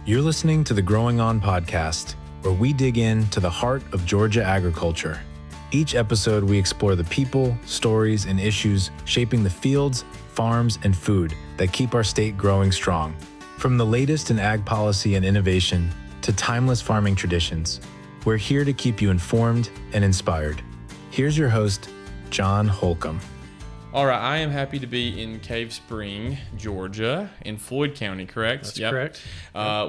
You're listening to the Growing On podcast, where we dig into the heart of Georgia agriculture. Each episode, we explore the people, stories, and issues shaping the fields, farms, and food that keep our state growing strong. From the latest in ag policy and innovation to timeless farming traditions, we're here to keep you informed and inspired. Here's your host, John Holcomb. All right, I am happy to be in Cave Spring, Georgia, in Floyd County, correct? That's correct.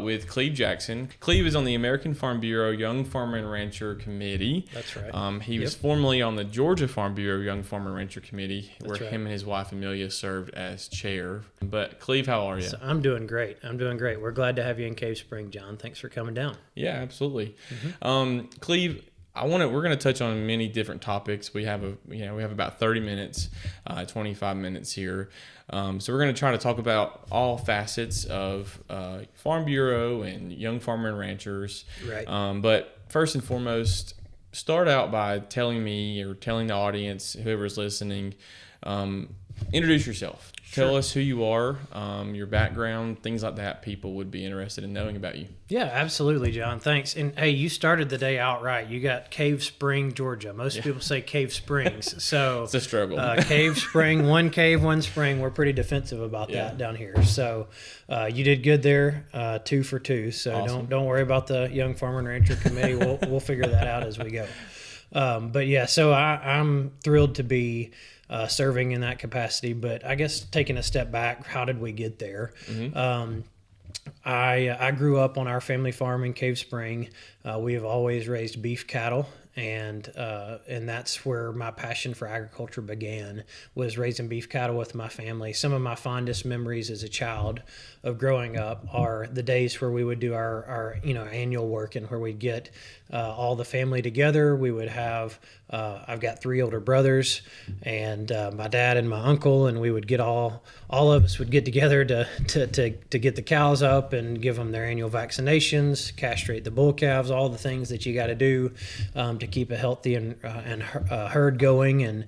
With Cleve Jackson. Cleve is on the American Farm Bureau Young Farmer and Rancher Committee. That's right. He was formerly on the Georgia Farm Bureau Young Farmer and Rancher Committee, where right. him and his wife Amelia served as chair. But Cleve, how are you? So I'm doing great. We're glad to have you in Cave Spring, John. Thanks for coming down. Yeah, absolutely. Cleve, we're going to touch on many different topics. We have about 30 minutes, 25 minutes here. So we're going to try to talk about all facets of Farm Bureau and young farmer and ranchers. Right. But first and foremost, start out by telling me or telling the audience, whoever's listening, introduce yourself. Sure. Tell us who you are, your background, things like that. People would be interested in knowing about you. Yeah, absolutely, John. Thanks. And hey, you started the day out right. You got Cave Spring, Georgia. Most people say Cave Springs. So it's a struggle. Cave Spring, one cave, one spring. We're pretty defensive about that down here. So you did good there, 2 for 2. So awesome. don't worry about the Young Farmer and Rancher Committee. We'll figure that out as we go. But yeah, so I'm thrilled to be serving in that capacity, but I guess taking a step back, how did we get there? Mm-hmm. I grew up on our family farm in Cave Spring. We have always raised beef cattle, and that's where my passion for agriculture began, was raising beef cattle with my family. Some of my fondest memories as a child of growing up are the days where we would do our annual working, where we'd get all the family together. We would have I've got 3 older brothers, and my dad and my uncle, and we would get all of us would get together to get the cows up and give them their annual vaccinations, castrate the bull calves, all the things that you got to do to keep a healthy and herd going. And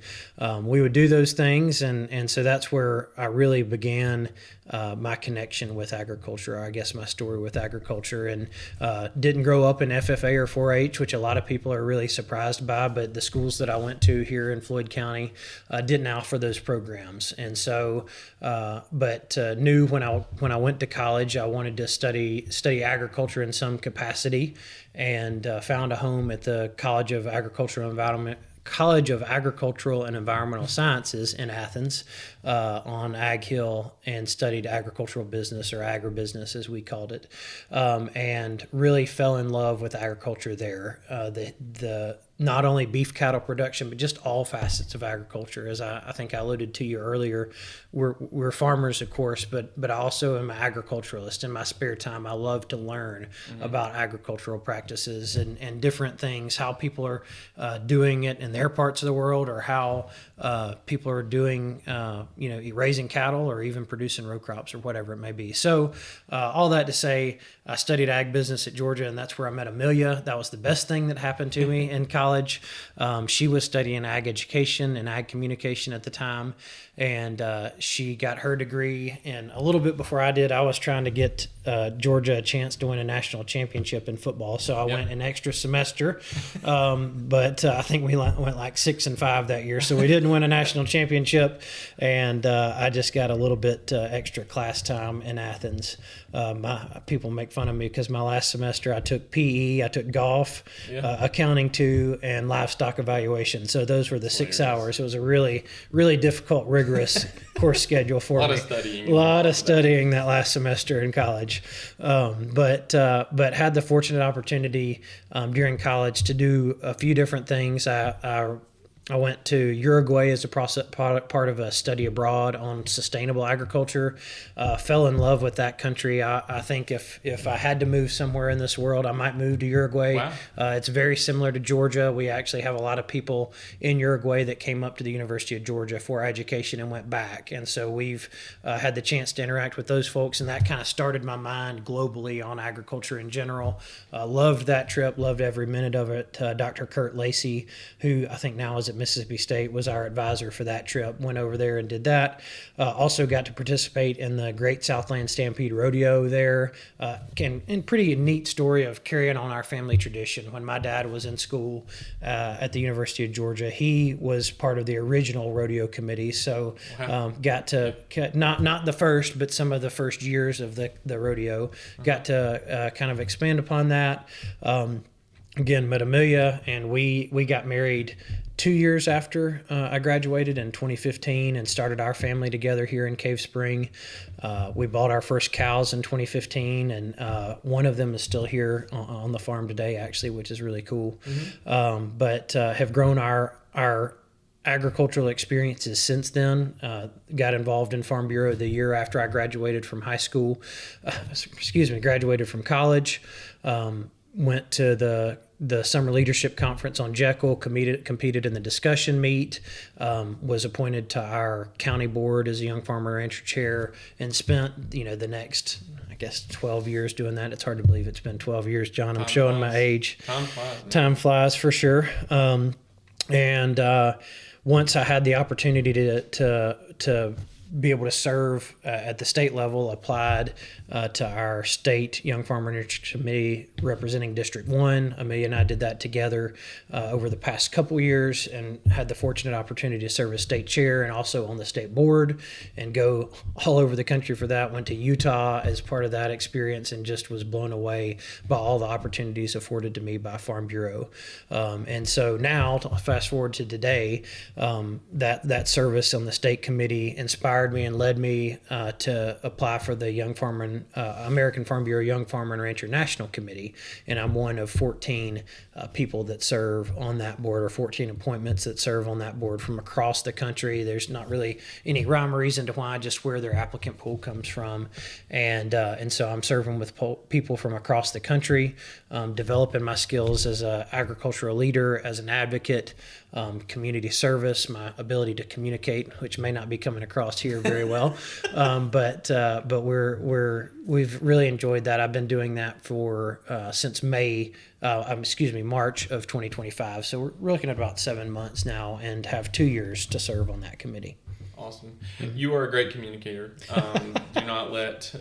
we would do those things, and so that's where I really began my connection with agriculture, or I guess my story with agriculture. And didn't grow up in FFA or 4-H, which a lot of people are really surprised by, but the schools that I went to here in Floyd County didn't offer those programs. And so, but knew when I went to college, I wanted to study agriculture in some capacity, and found a home at the College of Agricultural and Environmental Sciences in Athens on Ag Hill, and studied agricultural business, or agribusiness as we called it, and really fell in love with agriculture there. The not only beef cattle production, but just all facets of agriculture. As I think I alluded to you earlier, we're farmers, of course, but I also am an agriculturalist. In my spare time, I love to learn about agricultural practices and different things, how people are doing it in their parts of the world, or how people are doing, raising cattle, or even producing row crops, or whatever it may be. So all that to say, I studied ag business at Georgia, and that's where I met Amelia. That was the best thing that happened to me in college. She was studying ag education and ag communication at the time, and she got her degree. And a little bit before I did, I was trying to get Georgia a chance to win a national championship in football, so I went an extra semester. But I think we went like 6-5 that year, so we didn't win a national championship. And I just got a little bit extra class time in Athens. People make fun of me because my last semester I took PE, I took golf, accounting 2, and livestock evaluation. So those were the 6 hours. It was a really, really difficult, rigorous course schedule for me. A lot of studying that last semester in college. But had the fortunate opportunity during college to do a few different things. I went to Uruguay as a part of a study abroad on sustainable agriculture. Fell in love with that country. I think if I had to move somewhere in this world, I might move to Uruguay. Wow. It's very similar to Georgia. We actually have a lot of people in Uruguay that came up to the University of Georgia for education and went back. And so we've had the chance to interact with those folks, and that kind of started my mind globally on agriculture in general. Loved that trip, loved every minute of it. Dr. Kurt Lacey, who I think now is at Mississippi State, was our advisor for that trip. Went over there and did that. Also got to participate in the Great Southland Stampede Rodeo there. And pretty neat story of carrying on our family tradition. When my dad was in school at the University of Georgia, he was part of the original rodeo committee. So got to, not the first, but some of the first years of the rodeo, got to kind of expand upon that. Again, met Amelia, and we got married 2 years after I graduated in 2015 and started our family together here in Cave Spring. We bought our first cows in 2015, and one of them is still here on the farm today, actually, which is really cool. But have grown our agricultural experiences since then. Got involved in Farm Bureau the year after I graduated from high school. Graduated from college. Went to the Summer Leadership Conference on Jekyll, competed in the discussion meet, was appointed to our county board as a Young Farmer Rancher chair, and spent, the next, 12 years doing that. It's hard to believe it's been 12 years, John. I'm showing my age. Time flies. Time flies for sure. And once I had the opportunity to be able to serve at the state level, applied to our state Young Farmer Rancher Committee representing District 1. Amelia and I did that together over the past couple years, and had the fortunate opportunity to serve as state chair and also on the state board and go all over the country for that. Went to Utah as part of that experience and just was blown away by all the opportunities afforded to me by Farm Bureau. And so now, fast forward to today, that service on the state committee inspired me and led me to apply for the American Farm Bureau Young Farmer and Rancher National Committee, and I'm one of 14 people that serve on that board, or 14 appointments that serve on that board from across the country. There's not really any rhyme or reason to why, just where their applicant pool comes from, and so I'm serving with people from across the country, developing my skills as an agricultural leader, as an advocate, community service, my ability to communicate, which may not be coming across here very well, but we've really enjoyed that. I've been doing that for since March of 2025. So we're looking at about 7 months now, and have 2 years to serve on that committee. Awesome. You are a great communicator. Do not let...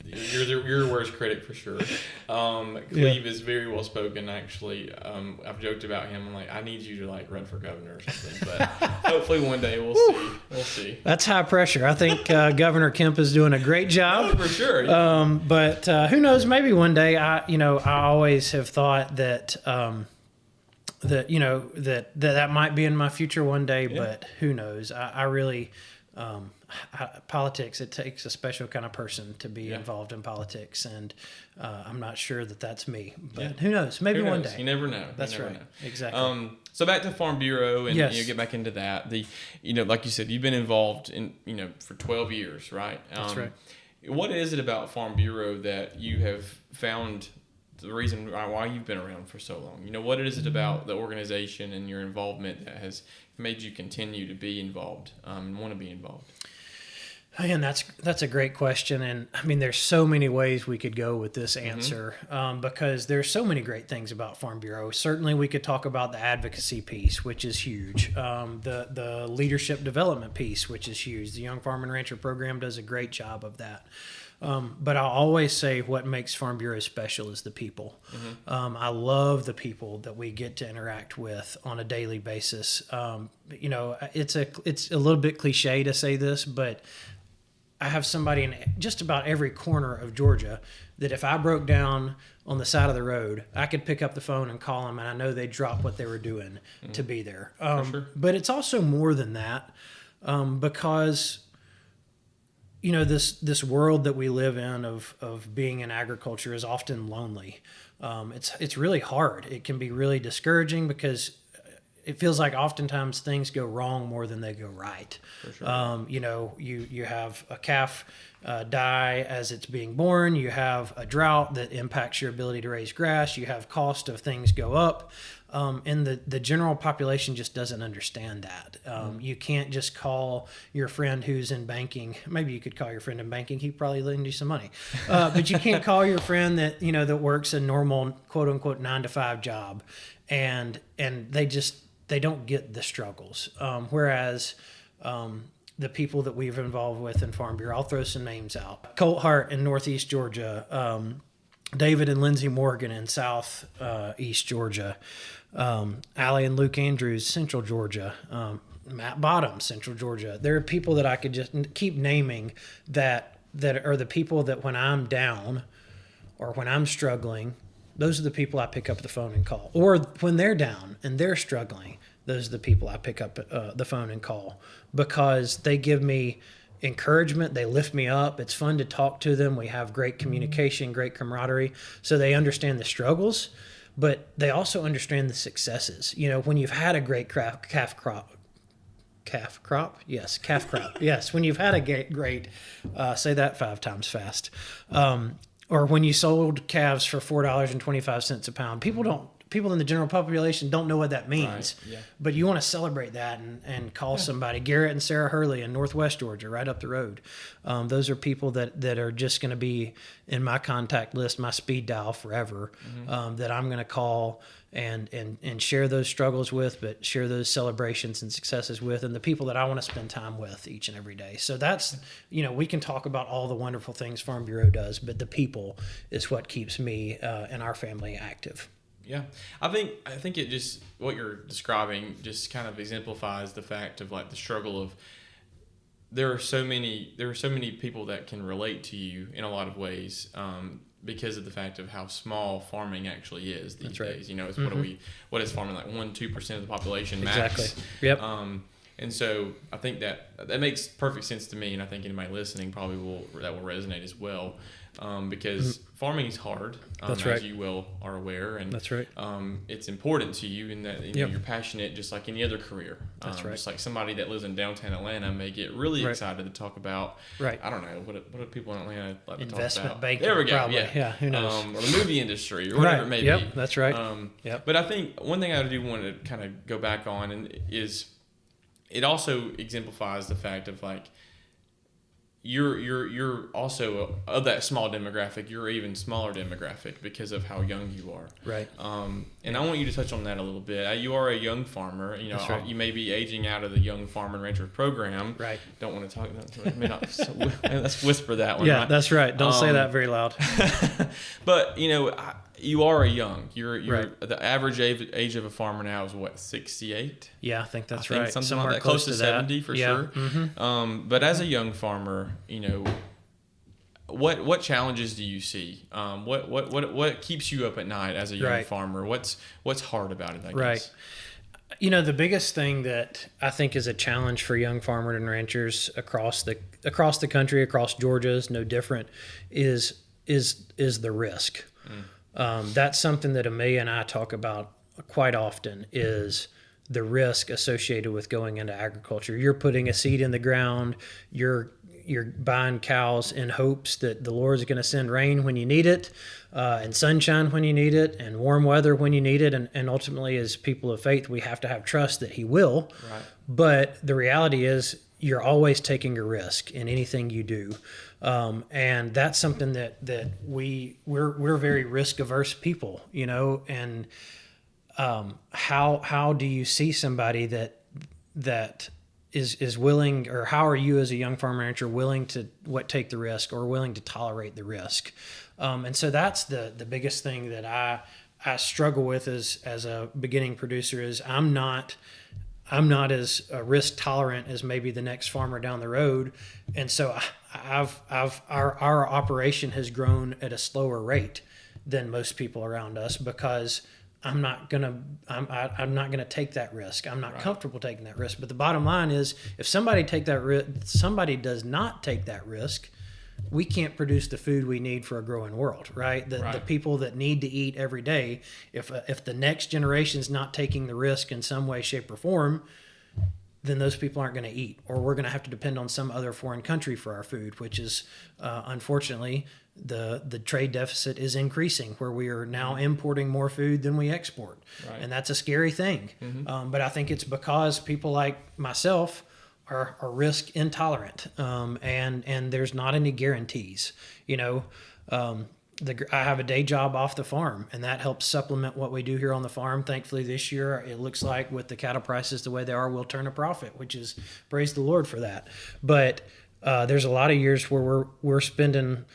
You're your worst critic for sure. Cleve is very well spoken. Actually, I've joked about him. I'm like, I need you to run for governor or something. But hopefully one day we'll see. We'll see. That's high pressure. I think Governor Kemp is doing a great job. No, for sure. Yeah. But who knows? Maybe one day. I always have thought that that might be in my future one day. Yeah. But who knows? I really. Politics, it takes a special kind of person to be involved in politics, and I'm not sure that that's me, but who knows? Maybe one day. You never know. That's right. Know. Exactly. So back to Farm Bureau, and get back into that. Like you said, you've been involved in for 12 years, right? That's right. What is it about Farm Bureau that you have found the reason why you've been around for so long? What is it about the organization and your involvement that has made you continue to be involved and want to be involved? And that's a great question, and I mean, there's so many ways we could go with this answer, because there's so many great things about Farm Bureau. Certainly, we could talk about the advocacy piece, which is huge. The leadership development piece, which is huge. The Young Farmer and Rancher program does a great job of that. But I'll always say what makes Farm Bureau special is the people. I love the people that we get to interact with on a daily basis. It's a little bit cliche to say this, but I have somebody in just about every corner of Georgia that if I broke down on the side of the road, I could pick up the phone and call them, and I know they'd drop what they were doing to be there. Sure. But it's also more than that, because this world that we live in of being in agriculture is often lonely. It's really hard. It can be really discouraging because it feels like oftentimes things go wrong more than they go right. For sure. You have a calf die as it's being born. You have a drought that impacts your ability to raise grass. You have cost of things go up. And the general population just doesn't understand that. You can't just call your friend who's in banking. Maybe you could call your friend in banking. He'd probably lend you some money. But you can't call your friend that works a normal, quote unquote, 9-to-5 job. And they just, they don't get the struggles. Whereas the people that we've involved with in Farm Bureau, I'll throw some names out. Colt Hart in Northeast Georgia, David and Lindsay Morgan in South East Georgia, Allie and Luke Andrews, Central Georgia, Matt Bottom, Central Georgia. There are people that I could just keep naming that are the people that when I'm down or when I'm struggling, those are the people I pick up the phone and call. Or when they're down and they're struggling, those are the people I pick up the phone and call, because they give me encouragement. They lift me up. It's fun to talk to them. We have great communication, great camaraderie. So they understand the struggles, but they also understand the successes. You know, when you've had a great calf crop. Yes, when you've had a great, say that 5 times fast. Or when you sold calves for $4.25 a pound. People in the general population don't know what that means. Right, yeah. But you want to celebrate that and call somebody. Garrett and Sarah Hurley in Northwest Georgia, right up the road. Those are people that are just going to be in my contact list, my speed dial forever, that I'm going to call and share those struggles with, but share those celebrations and successes with, and the people that I want to spend time with each and every day. So that's, we can talk about all the wonderful things Farm Bureau does, but the people is what keeps me and our family active. Yeah, I think it just, what you're describing just kind of exemplifies the fact of like the struggle of there are so many people that can relate to you in a lot of ways, because of the fact of how small farming actually is these days. It's what is farming, like 1-2% of the population max. Exactly. Yep. And so I think that makes perfect sense to me, and I think anybody listening probably will resonate as well, because farming is hard, That's right. as you are aware, and That's right. It's important to you in that you're passionate, just like any other career. That's right. Just like somebody that lives in downtown Atlanta may get really excited to talk about. Right. I don't know what do people in Atlanta like to talk Investment about? banking. There we go. Probably. Yeah. Who knows? Or the movie industry or whatever it may be. That's right. But I think one thing I do want to kind of go back on is it also exemplifies the fact of like you're also of that small demographic. You're even smaller demographic because of how young you are. Right. And I want you to touch on that a little bit. You are a young farmer. That's right. You may be aging out of the Young Farmer and Rancher program. Right. Don't want to talk. Let's whisper that one. Yeah, right? that's right. Don't say that very loud. But you are a young. You're Right. The average age of a farmer now is what, 68? Yeah, I think that's right. right. Something like that, close to 70 for sure. Mm-hmm. But as a young farmer, what challenges do you see? What keeps you up at night as a young farmer? What's hard about it, I guess? Right. The biggest thing that I think is a challenge for young farmers and ranchers across the country, across Georgia, is no different, is the risk. That's something that Amelia and I talk about quite often, is the risk associated with going into agriculture. You're putting a seed in the ground. You're buying cows in hopes that the Lord is going to send rain when you need it, and sunshine when you need it, and warm weather when you need it. And ultimately, as people of faith, we have to have trust that He will. Right. But the reality is, you're always taking a risk in anything you do. And that's something that we're very risk averse people, and how do you see somebody that is willing, or how are you as a young farmer rancher willing to take the risk or willing to tolerate the risk? And so that's the biggest thing that I struggle with as a beginning producer, is I'm not as risk tolerant as maybe the next farmer down the road. And so our operation has grown at a slower rate than most people around us, because I'm not gonna take that risk. I'm not comfortable taking that risk. But the bottom line is, if somebody does not take that risk, we can't produce the food we need for a growing world, right? The people that need to eat every day, if the next generation's not taking the risk in some way, shape, or form, then those people aren't going to eat, or we're going to have to depend on some other foreign country for our food, which is unfortunately the trade deficit is increasing, where we are now importing more food than we export, and that's a scary thing. Mm-hmm. But I think it's because people like myself are risk intolerant, and there's not any guarantees. I have a day job off the farm, and that helps supplement what we do here on the farm. Thankfully, this year it looks like with the cattle prices the way they are, we'll turn a profit, which is praise the Lord for that. But there's a lot of years where we're spending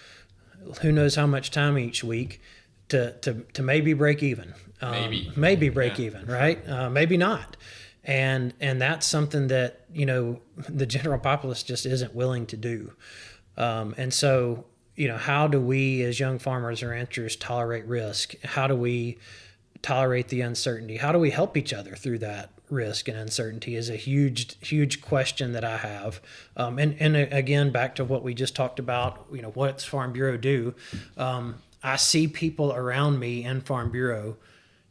who knows how much time each week to maybe break even, maybe break even, right? Maybe not. And that's something that, the general populace just isn't willing to do. And so, how do we as young farmers or ranchers tolerate risk? How do we tolerate the uncertainty? How do we help each other through that risk and uncertainty is a huge question that I have. And again, back to what we just talked about, what's Farm Bureau do? I see people around me in Farm Bureau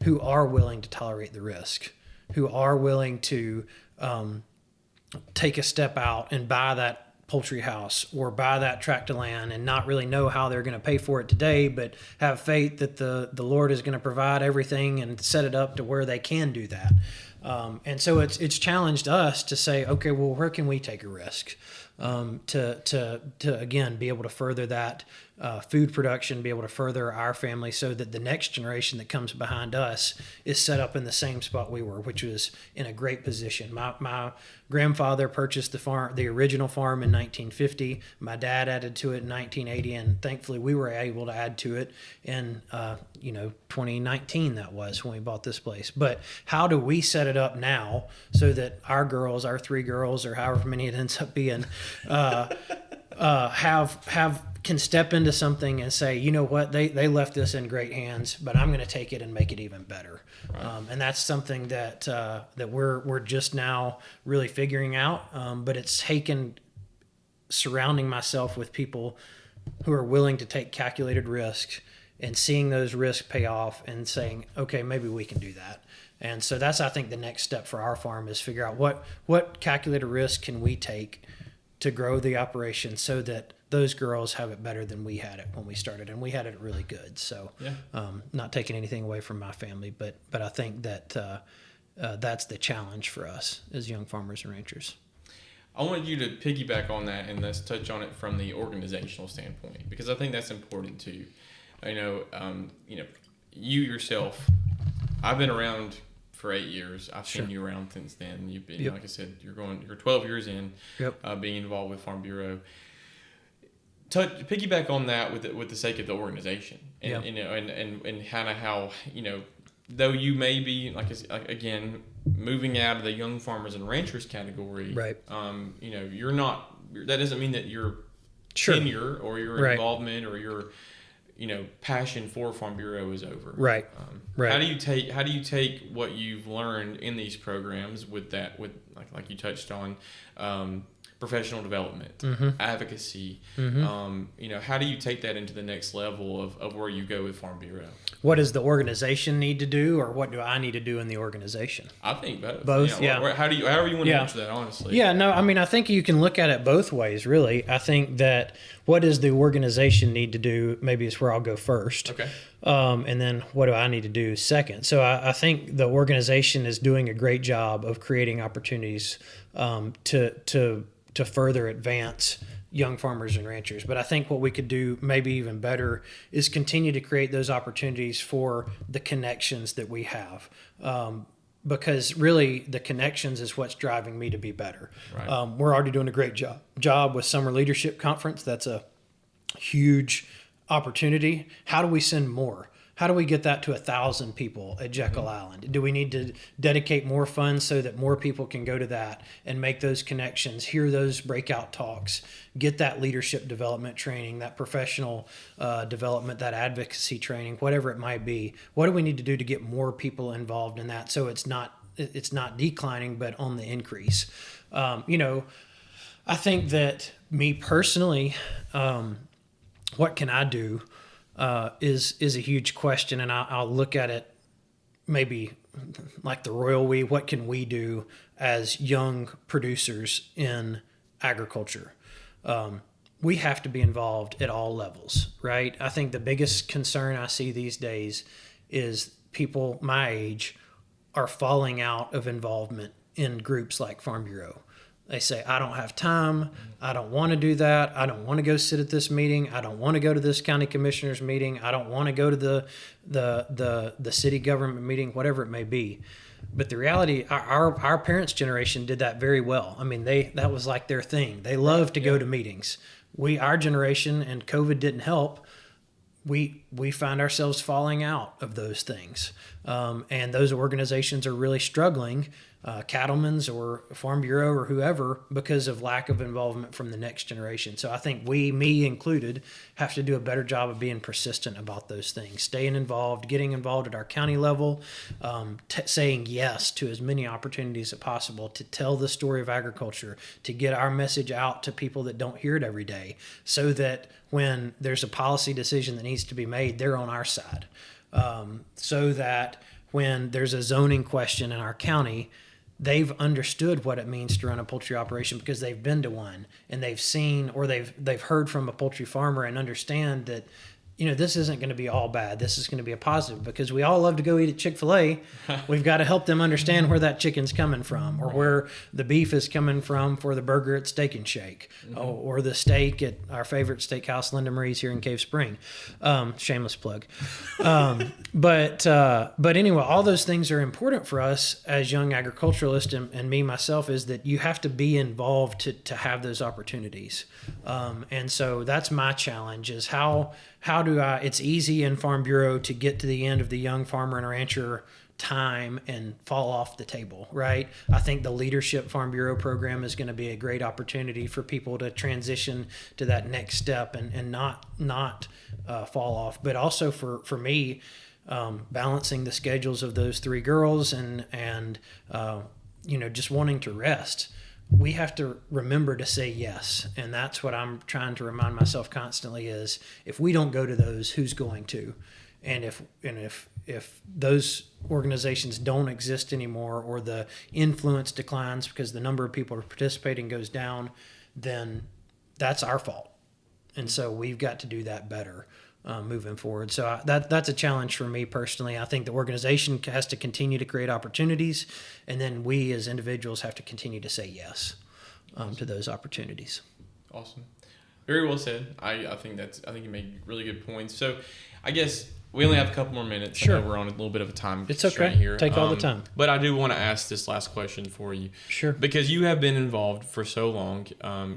who are willing to tolerate the risk, who are willing to take a step out and buy that poultry house or buy that tract of land and not really know how they're going to pay for it today, but have faith that the Lord is going to provide everything and set it up to where they can do that. And so it's challenged us to say, okay, well, where can we take a risk to again be able to further that food production, be able to further our family, so that the next generation that comes behind us is set up in the same spot we were, which was in a great position. My grandfather purchased the original farm in 1950. My dad added to it in 1980, and thankfully we were able to add to it in 2019. That was when we bought this place. But how do we set it up now so that our 3 girls, or however many it ends up being, can step into something and say, you know what, they left this in great hands, but I'm going to take it and make it even better. Right. And that's something that we're just now really figuring out. But it's taken surrounding myself with people who are willing to take calculated risks and seeing those risks pay off and saying, okay, maybe we can do that. And so that's, I think, the next step for our farm is figure out what calculated risk can we take to grow the operation so that those girls have it better than we had it when we started, and we had it really good. So, not taking anything away from my family, but I think that that's the challenge for us as young farmers and ranchers. I wanted you to piggyback on that and let's touch on it from the organizational standpoint, because I think that's important too. You yourself, I've been around for 8 years. I've seen you around since then. You've been, like I said, you're 12 years in, being involved with Farm Bureau. Piggyback on that with the sake of the organization, and and kind of how though you may be again moving out of the young farmers and ranchers category, right? You're not. That doesn't mean that your tenure or your involvement or your passion for Farm Bureau is over. Right. How do you take what you've learned in these programs with like you touched on, professional development, advocacy, how do you take that into the next level of where you go with Farm Bureau? What does the organization need to do, or what do I need to do in the organization? I think both. Both, however you want to answer that, honestly. Yeah, no, I mean, I think you can look at it both ways, really. I think that what does the organization need to do, maybe is where I'll go first. Okay. And then what do I need to do second? So I think the organization is doing a great job of creating opportunities to further advance young farmers and ranchers. But I think what we could do maybe even better is continue to create those opportunities for the connections that we have. Because really the connections is what's driving me to be better. Right. We're already doing a great job with Summer Leadership Conference. That's a huge opportunity. How do we send more? How do we get that to 1,000 people at Jekyll Island? Do we need to dedicate more funds so that more people can go to that and make those connections, hear those breakout talks, get that leadership development training, that professional development, that advocacy training, whatever it might be? What do we need to do to get more people involved in that so it's not declining but on the increase? I think that me personally, what can I do? Is a huge question, and I'll look at it maybe like the royal we. What can we do as young producers in agriculture? We have to be involved at all levels, right? I think the biggest concern I see these days is people my age are falling out of involvement in groups like Farm Bureau. They say, I don't have time. I don't want to do that. I don't want to go sit at this meeting. I don't want to go to this county commissioner's meeting. I don't want to go to the city government meeting, whatever it may be. But the reality, our parents' generation did that very well. I mean, that was like their thing. They loved to go to meetings. Our generation, and COVID didn't help, we find ourselves falling out of those things. And those organizations are really struggling, Cattlemen's or Farm Bureau or whoever, because of lack of involvement from the next generation. So I think me included, have to do a better job of being persistent about those things, staying involved, getting involved at our county level, saying yes to as many opportunities as possible to tell the story of agriculture, to get our message out to people that don't hear it every day, so that when there's a policy decision that needs to be made, they're on our side. So that when there's a zoning question in our county, they've understood what it means to run a poultry operation because they've been to one, and they've seen, or they've heard from a poultry farmer and understand that, this isn't going to be all bad. This is going to be a positive, because we all love to go eat at Chick-fil-A. We've got to help them understand where that chicken's coming from, or where the beef is coming from for the burger at Steak and Shake, or the steak at our favorite steakhouse, Linda Marie's here in Cave Spring. Shameless plug. But anyway, all those things are important for us as young agriculturalists, and me myself, is that you have to be involved to have those opportunities. And so that's my challenge, is how do it's easy in Farm Bureau to get to the end of the young farmer and rancher time and fall off the table, right? I think the Leadership Farm Bureau program is going to be a great opportunity for people to transition to that next step and not fall off. But also for me, balancing the schedules of those three girls and just wanting to rest. We have to remember to say yes. And that's what I'm trying to remind myself constantly, is if we don't go to those, who's going to? And if those organizations don't exist anymore, or the influence declines because the number of people who are participating goes down, then that's our fault. And so we've got to do that better moving forward. So that's a challenge for me personally. I think the organization has to continue to create opportunities, and then we as individuals have to continue to say yes to those opportunities. Awesome. Very well said. I think you made really good points. So I guess we only have a couple more minutes. Sure. I know we're on a little bit of a time It's constraint okay. here. Take all the time. But I do want to ask this last question for you. Sure. Because you have been involved for so long.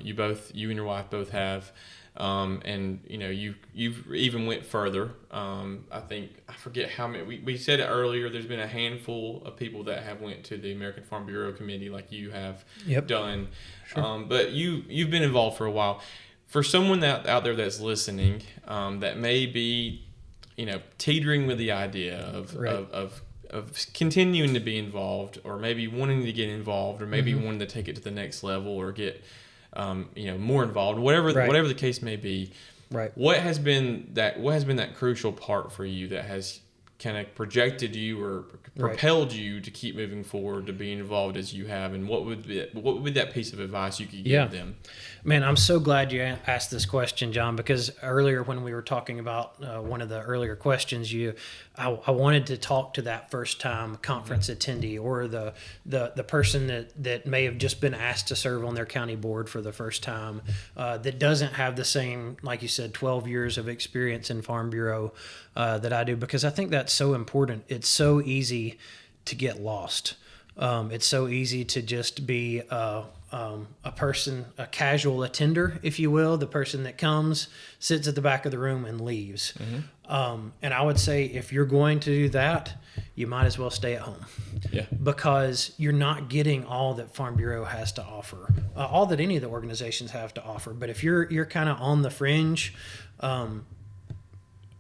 You and your wife both have. And you've even went further. I forget how many. We said it earlier. There's been a handful of people that have went to the American Farm Bureau Committee, like you have done. Sure. But you've been involved for a while. For someone out there that's listening, that may be, teetering with the idea of continuing to be involved, or maybe wanting to get involved, or maybe wanting to take it to the next level, or get more involved, whatever the case may be. Right. What has been that crucial part for you that has kind of projected you or propelled you to keep moving forward, to being involved as you have, and what would be that piece of advice you could give them? Man, I'm so glad you asked this question, John, because earlier when we were talking about one of the earlier questions, I wanted to talk to that first time conference attendee, or the person that may have just been asked to serve on their county board for the first time, that doesn't have the same, like you said, 12 years of experience in Farm Bureau that I do, because I think that's so important. It's so easy to get lost. It's so easy to just be a person, a casual attender, if you will, the person that comes, sits at the back of the room, and leaves. And I would say, if you're going to do that, you might as well stay at home. Yeah. Because you're not getting all that Farm Bureau has to offer, all that any of the organizations have to offer. But if you're kind of on the fringe,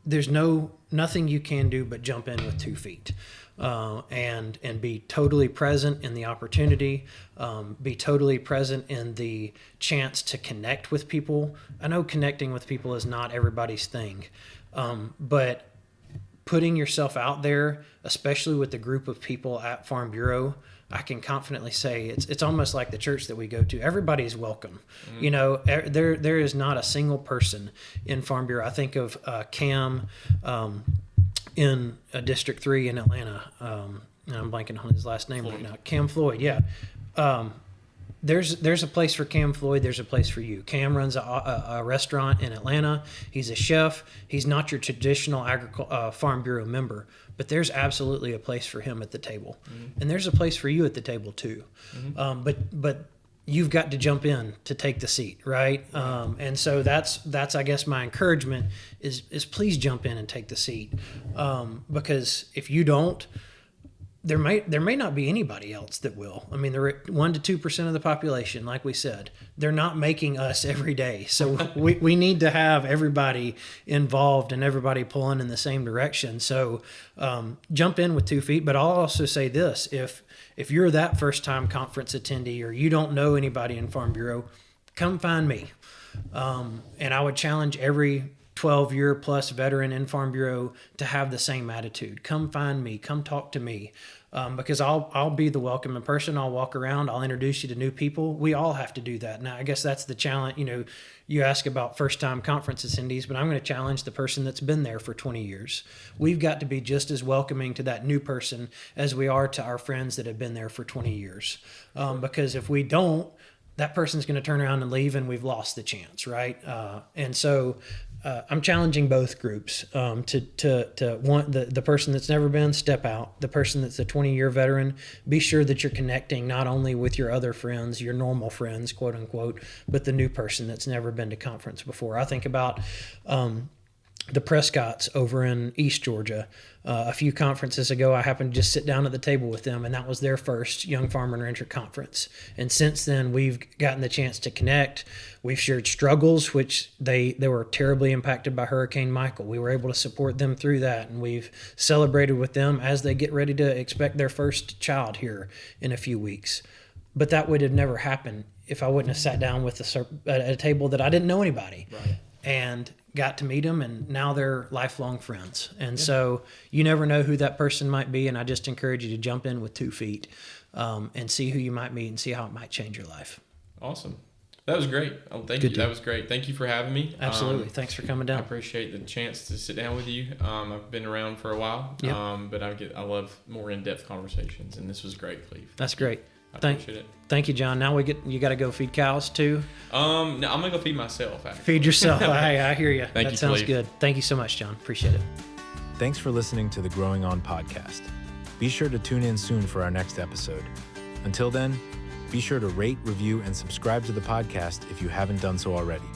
there's nothing you can do but jump in with 2 feet. And be totally present in the opportunity, be totally present in the chance to connect with people. I know connecting with people is not everybody's thing, but putting yourself out there, especially with the group of people at Farm Bureau, I can confidently say it's almost like the church that we go to. Everybody's welcome. There is not a single person in Farm Bureau. I think of Cam, in District 3 in Atlanta, and I'm blanking on his last name right now. Cam Floyd, yeah. there's a place for Cam Floyd. There's a place for you. Cam runs a restaurant in Atlanta. He's a chef. He's not your traditional Farm Bureau member, but there's absolutely a place for him at the table, and there's a place for you at the table too. But you've got to jump in to take the seat, right? And so that's I guess my encouragement is please jump in and take the seat, because if you don't, there may not be anybody else that will. I mean, they're at 1% to 2% of the population, like we said. They're not making us every day. So we need to have everybody involved and everybody pulling in the same direction. So jump in with 2 feet. But I'll also say this, if you're that first-time conference attendee or you don't know anybody in Farm Bureau, come find me. And I would challenge every 12-year plus veteran in Farm Bureau to have the same attitude. Come find me. Come talk to me. Because I'll be the welcoming person. I'll walk around. I'll introduce you to new people. We all have to do that. Now, I guess that's the challenge. You know, you ask about first-time conference attendees, but I'm going to challenge the person that's been there for 20 years. We've got to be just as welcoming to that new person as we are to our friends that have been there for 20 years. Because if we don't, that person's going to turn around and leave, and we've lost the chance, right? And so I'm challenging both groups to want the person that's never been, step out. The person that's a 20-year veteran, be sure that you're connecting not only with your other friends, your normal friends, quote unquote, but the new person that's never been to conference before. I think about the Prescotts over in East Georgia. A few conferences ago, I happened to just sit down at the table with them, and that was their first Young Farmer and Rancher conference. And since then, we've gotten the chance to connect. We've shared struggles, which they were terribly impacted by Hurricane Michael. We were able to support them through that, and we've celebrated with them as they get ready to expect their first child here in a few weeks. But that would have never happened if I wouldn't have sat down with at a table that I didn't know anybody. Right. And got to meet them, and now they're lifelong friends. And so you never know who that person might be, and I just encourage you to jump in with 2 feet and see who you might meet and see how it might change your life. Awesome. That was great. Thank you. That was great. Thank you for having me. Absolutely. Thanks for coming down. I appreciate the chance to sit down with you. I've been around for a while, but I love more in-depth conversations, and this was great, Cleve. That's great. I appreciate it. Thank you, John. Now you got to go feed cows too. No, I'm gonna go feed myself. Actually. Feed yourself. I hear you. Thank you, That sounds Cleve. good. Thank you so much, John. Appreciate it. Thanks for listening to the Growing On podcast. Be sure to tune in soon for our next episode. Until then, be sure to rate, review, and subscribe to the podcast if you haven't done so already.